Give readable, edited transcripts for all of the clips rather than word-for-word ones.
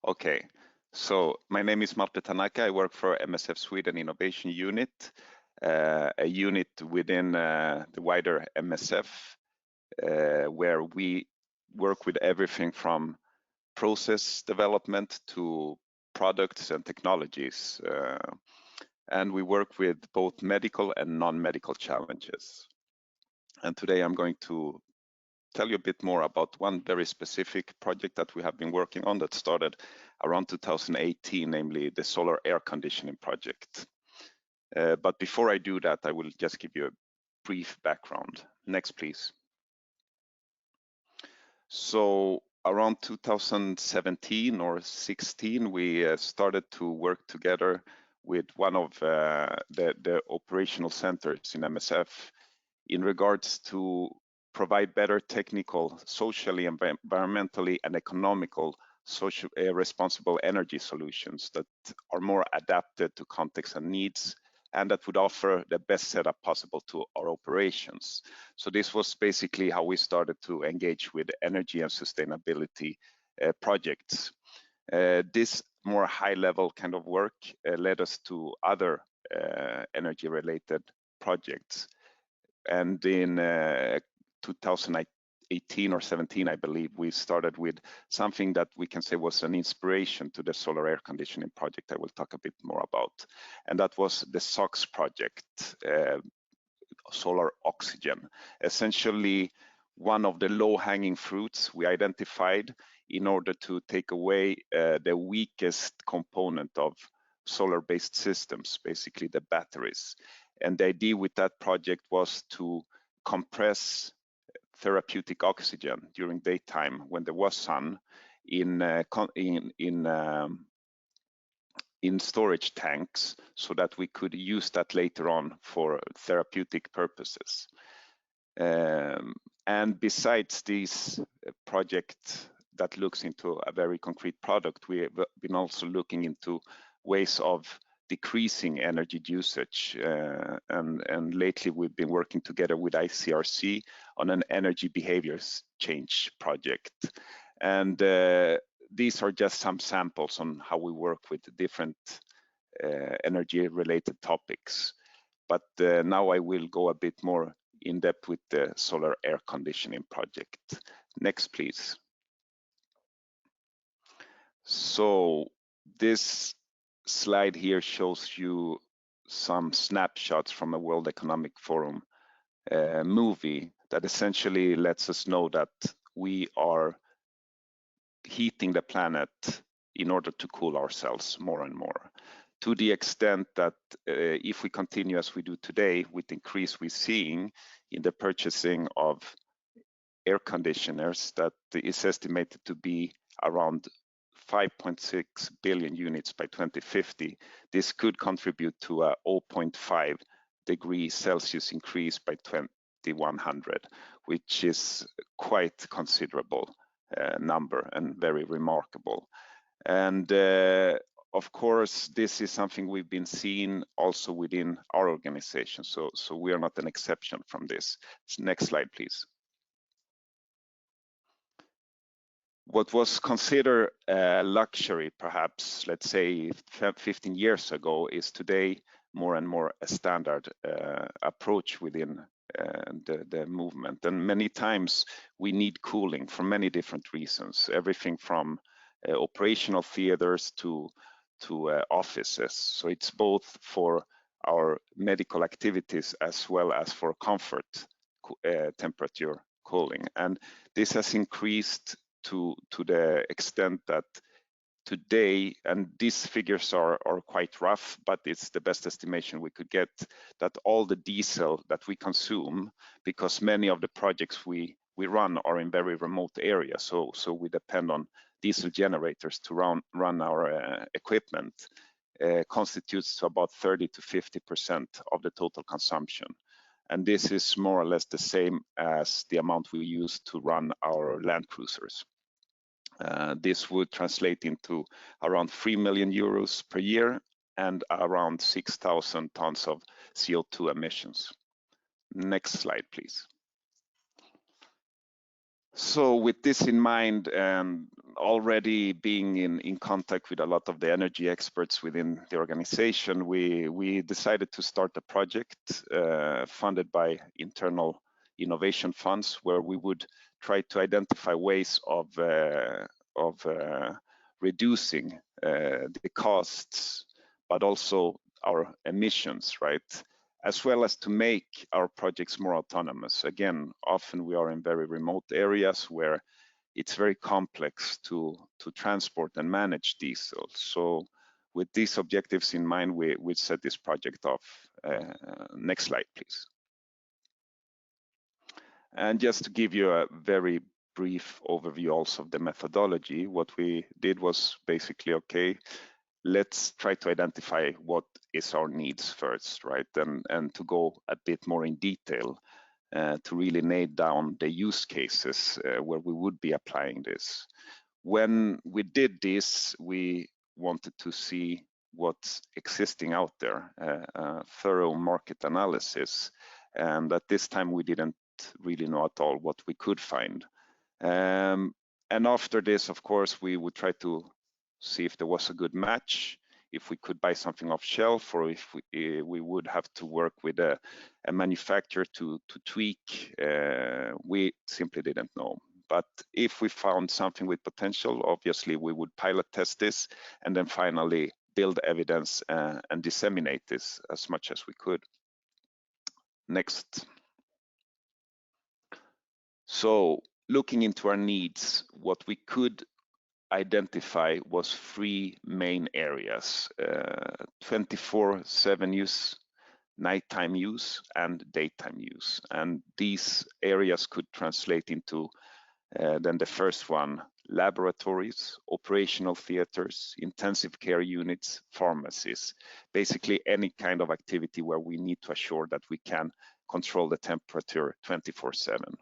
Okay, so my name is Marpe Tanaka. I work for MSF Sweden Innovation Unit, a unit within the wider MSF, where we work with everything from process development to products and technologies. And we work with both medical and non-medical challenges. And today I'm going to tell you a bit more about one very specific project that we have been working on that started around 2018, namely the solar air conditioning project. But before I do that, I will just give you a brief background. Next, please. So around 2017 or 16, we started to work together with one of the operational centers in MSF in regards to provide better technical, socially, environmentally, and economical responsible energy solutions that are more adapted to context and needs, and that would offer the best setup possible to our operations. So this was basically how we started to engage with energy and sustainability projects. This more high-level kind of work led us to other energy-related projects. And in 2018 or 17, I believe, we started with something that we can say was an inspiration to the solar air conditioning project I will talk a bit more about. And that was the SOx project, solar oxygen. Essentially, one of the low-hanging fruits we identified in order to take away the weakest component of solar-based systems, basically the batteries. And the idea with that project was to compress therapeutic oxygen during daytime when there was sun in storage tanks, so that we could use that later on for therapeutic purposes. And besides this project that looks into a very concrete product, we have been also looking into ways of decreasing energy usage. And lately we've been working together with ICRC on an energy behaviors change project. And these are just some samples on how we work with different energy related topics. But now I will go a bit more in depth with the solar air conditioning project. Next, please. So this slide here shows you some snapshots from a World Economic Forum movie that essentially lets us know that we are heating the planet in order to cool ourselves more and more, to the extent that if we continue as we do today with the increase we're seeing in the purchasing of air conditioners, that is estimated to be around 5.6 billion units by 2050, this could contribute to a 0.5 degrees Celsius increase by 2100, which is quite considerable number and very remarkable. And of course, this is something we've been seeing also within our organization. So we are not an exception from this. Next slide, please. What was considered a luxury, perhaps, let's say 15 years ago, is today more and more a standard approach within the movement. And many times we need cooling for many different reasons, everything from operational theaters to offices. So it's both for our medical activities as well as for comfort temperature cooling. And this has increased to the extent that today, and these figures are quite rough, but it's the best estimation we could get, that all the diesel that we consume, because many of the projects we run are in very remote areas, so we depend on diesel generators to run our equipment, constitutes about 30 to 50% of the total consumption. And this is more or less the same as the amount we use to run our land cruisers. This would translate into around 3 million euros per year and around 6,000 tons of CO2 emissions. Next slide, please. So with this in mind, and already being in contact with a lot of the energy experts within the organization, we decided to start a project funded by internal innovation funds, where we would try to identify ways of reducing the costs, but also our emissions, right? As well as to make our projects more autonomous. Again, often we are in very remote areas where it's very complex to transport and manage diesel. So with these objectives in mind, we set this project off. Next slide, please. And just to give you a very brief overview also of the methodology, what we did was basically, okay, let's try to identify what is our needs first, right? And to go a bit more in detail to really nail down the use cases where we would be applying this. When we did this, we wanted to see what's existing out there, thorough market analysis. And at this time, we didn't really know at all what we could find. And after this, of course, we would try to see if there was a good match, if we could buy something off shelf, or if we would have to work with a manufacturer to tweak. We simply didn't know. But if we found something with potential, obviously we would pilot test this and then finally build evidence and disseminate this as much as we could. Next. So looking into our needs, what we could identify was three main areas: 24/7 use, nighttime use, and daytime use. And these areas could translate into then the first one: laboratories, operational theaters, intensive care units, pharmacies. Basically any kind of activity where we need to assure that we can control the temperature 24/7.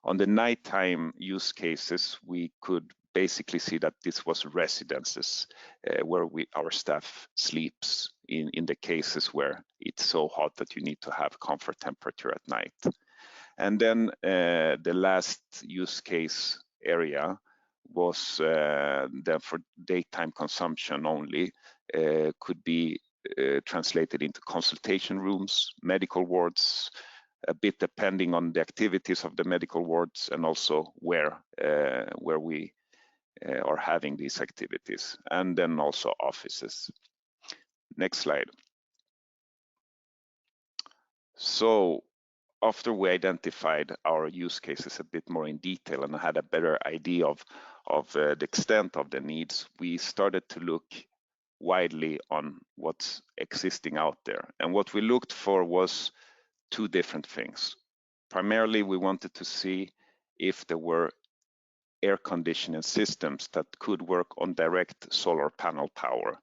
On the nighttime use cases, we could basically see that this was residences where our staff sleeps in the cases where it's so hot that you need to have comfort temperature at night. And then the last use case area was then for daytime consumption only, could be translated into consultation rooms, medical wards, a bit depending on the activities of the medical wards and also where we are having these activities, and then also offices. Next slide. So after we identified our use cases a bit more in detail and had a better idea of the extent of the needs, we started to look widely on what's existing out there. And what we looked for was two different things. Primarily, we wanted to see if there were air conditioning systems that could work on direct solar panel power,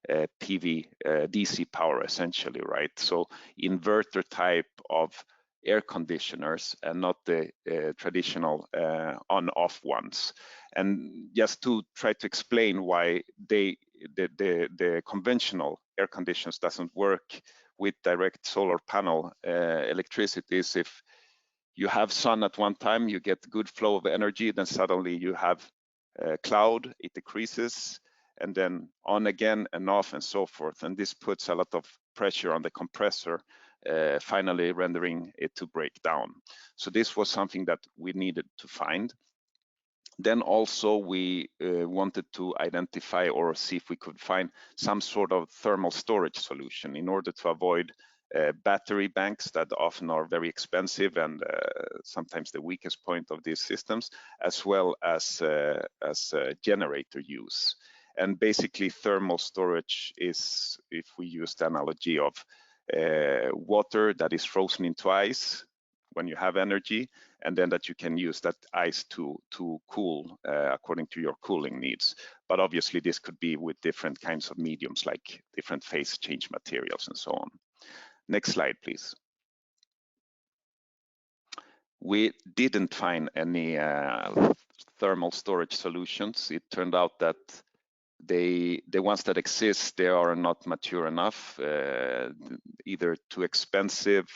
PV, DC power essentially, right? So inverter type of air conditioners and not the traditional on-off ones. And just to try to explain why the conventional air conditioners doesn't work with direct solar panel electricity is if you have sun at one time, you get good flow of energy, then suddenly you have cloud, it decreases, and then on again and off and so forth. And this puts a lot of pressure on the compressor, finally rendering it to break down. So this was something that we needed to find. Then also we wanted to identify or see if we could find some sort of thermal storage solution in order to avoid battery banks that often are very expensive and sometimes the weakest point of these systems, as well as generator use. And basically thermal storage is, if we use the analogy of water that is frozen into ice when you have energy, and then that you can use that ice to cool according to your cooling needs. But obviously this could be with different kinds of mediums like different phase change materials and so on. Next slide, please. We didn't find any thermal storage solutions. It turned out that the ones that exist, they are not mature enough, either too expensive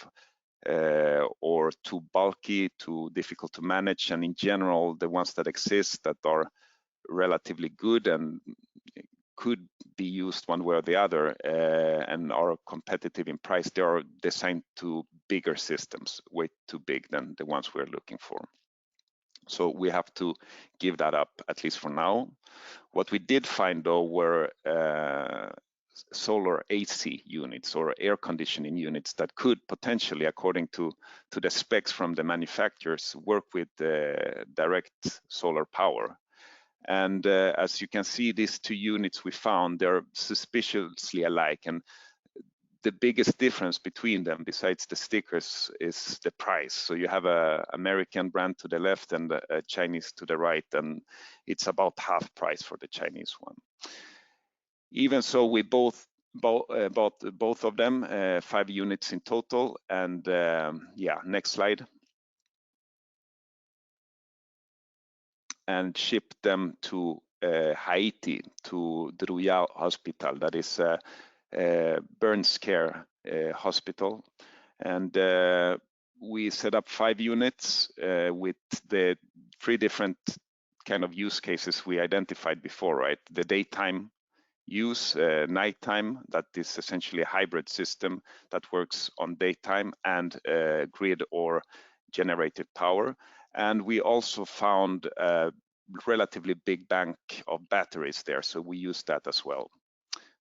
or too bulky, too difficult to manage. And in general, the ones that exist that are relatively good and could be used one way or the other, and are competitive in price. They are designed to bigger systems, way too big than the ones we're looking for. So we have to give that up, at least for now. What we did find, though, were solar AC units or air conditioning units that could potentially, according to the specs from the manufacturers, work with direct solar power. And as you can see, these two units we found, they're suspiciously alike. And the biggest difference between them, besides the stickers, is the price. So you have an American brand to the left and a Chinese to the right, and it's about half price for the Chinese one. Even so, we bought both of them, 5 units in total. And yeah, next slide. And shipped them to Haiti, to Druya Hospital. That is a burns care hospital. And we set up 5 units with the 3 different kind of use cases we identified before, right? The daytime use, nighttime, that is essentially a hybrid system that works on daytime and grid or generated power. And we also found a relatively big bank of batteries there, so we used that as well.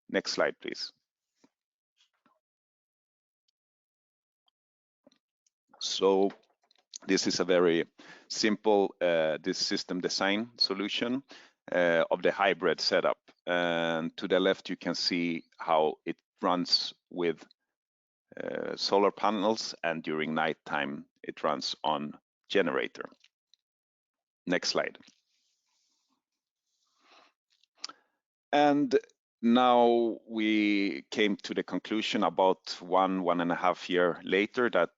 Next slide, please. So this is a very simple this system design solution of the hybrid setup. And to the left, you can see how it runs with solar panels, and during nighttime, it runs on generator. Next slide. And now we came to the conclusion about 1.5 years later that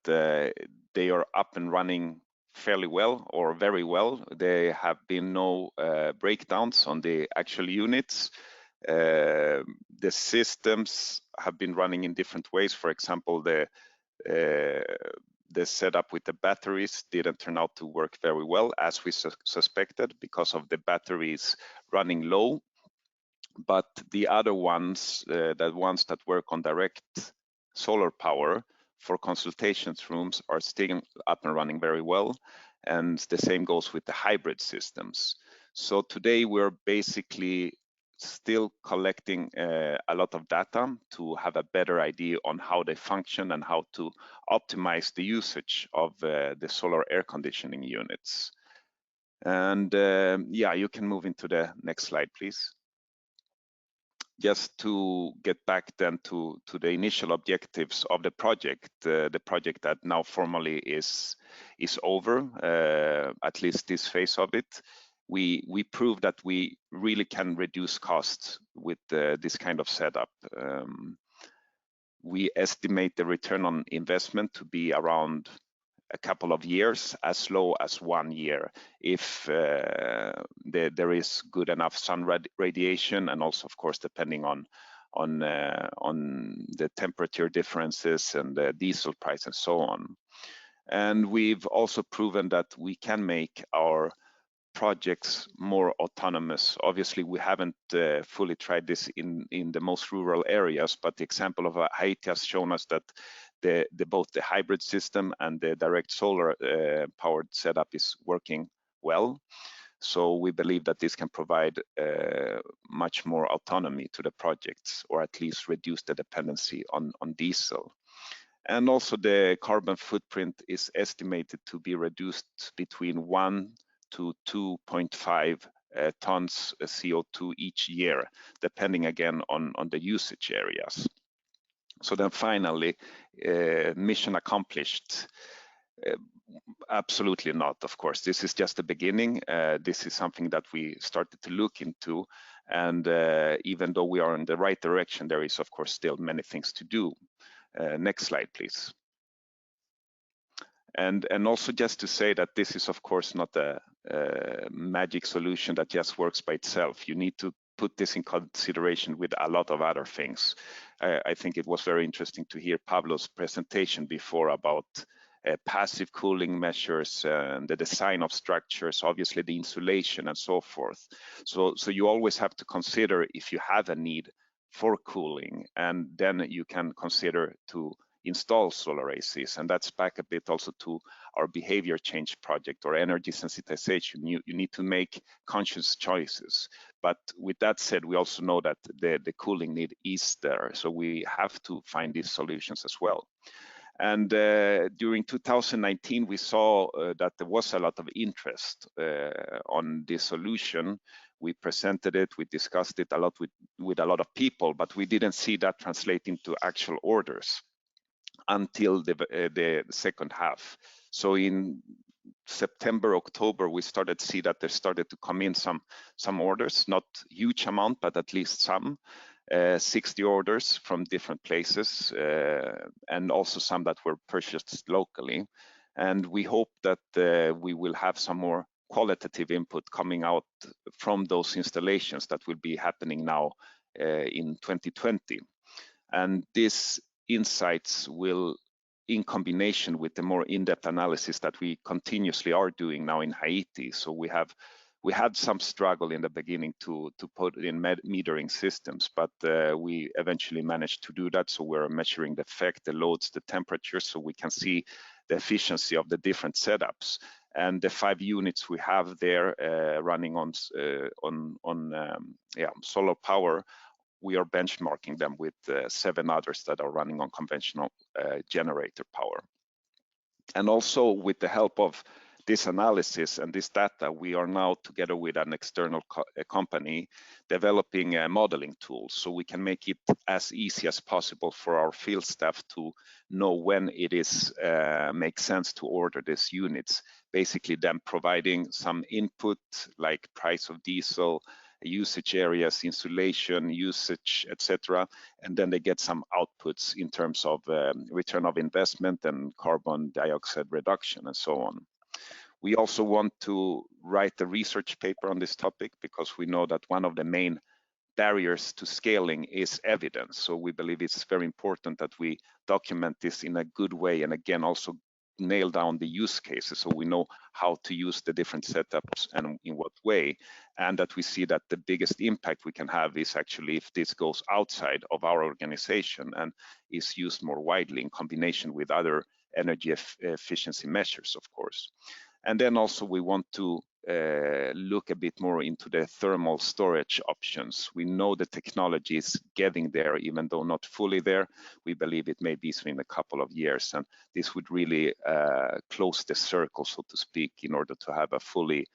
they are up and running fairly well, or very well. There have been no breakdowns on the actual units. The systems have been running in different ways. For example, the setup with the batteries didn't turn out to work very well, as we suspected, because of the batteries running low. But the other ones, the ones that work on direct solar power for consultations rooms, are still up and running very well. And the same goes with the hybrid systems. So today we're basically still collecting a lot of data to have a better idea on how they function and how to optimize the usage of the solar air conditioning units. And yeah, you can move into the next slide, please. Just to get back then to the initial objectives of the project that now formally is over, at least this phase of it. We proved that we really can reduce costs with this kind of setup. We estimate the return on investment to be around a couple of years, as low as 1 year, if there is good enough sun radiation, and also, of course, depending on the temperature differences and the diesel price and so on. And we've also proven that we can make our projects more autonomous. Obviously, we haven't fully tried this in the most rural areas, but the example of Haiti has shown us that both the hybrid system and the direct solar powered setup is working well. So we believe that this can provide much more autonomy to the projects, or at least reduce the dependency on diesel. And also the carbon footprint is estimated to be reduced between 1 to 2.5 tons of CO2 each year, depending again on the usage areas. So then finally, mission accomplished. Absolutely not, of course. This is just the beginning. This is something that we started to look into. And even though we are in the right direction, there is, of course, still many things to do. Next slide, please. And also just to say that this is, of course, not a magic solution that just works by itself. You need to put this in consideration with a lot of other things. I think it was very interesting to hear Pablo's presentation before about passive cooling measures, the design of structures, obviously the insulation and so forth. So you always have to consider if you have a need for cooling, and then you can consider to install solar ACs. And that's back a bit also to our behavior change project or energy sensitization. You need to make conscious choices. But with that said, we also know that the cooling need is there. So we have to find these solutions as well. And during 2019, we saw that there was a lot of interest on this solution. We presented it, we discussed it a lot with a lot of people, but we didn't see that translate into actual orders until the second half. So in September, October, we started to see that there started to come in some orders, not huge amount, but at least some. 60 orders from different places, and also some that were purchased locally. And we hope that we will have some more qualitative input coming out from those installations that will be happening now in 2020. And these insights will, in combination with the more in-depth analysis that we continuously are doing now in Haiti. So we had some struggle in the beginning to put in metering systems, but we eventually managed to do that. So we're measuring the effect, the loads, the temperatures, so we can see the efficiency of the different setups. And the 5 units we have there running on solar power, we are benchmarking them with 7 others that are running on conventional generator power. And also with the help of this analysis and this data, we are now together with an external company developing modeling tools, so we can make it as easy as possible for our field staff to know when it is makes sense to order these units. Basically them providing some input like price of diesel, usage areas, insulation, usage, etc. And then they get some outputs in terms of return of investment and carbon dioxide reduction and so on. We also want to write a research paper on this topic because we know that one of the main barriers to scaling is evidence. So we believe it's very important that we document this in a good way, and again also nail down the use cases so we know how to use the different setups and in what way, and that we see that the biggest impact we can have is actually if this goes outside of our organization and is used more widely in combination with other energy efficiency measures, of course. And then also we want to look a bit more into the thermal storage options. We know the technology is getting there, even though not fully there. We believe it may be in a couple of years, and this would really close the circle, so to speak, in order to have a fully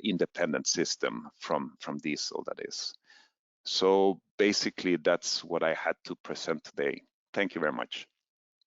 independent system from diesel, that is. So basically, that's what I had to present today. Thank you very much.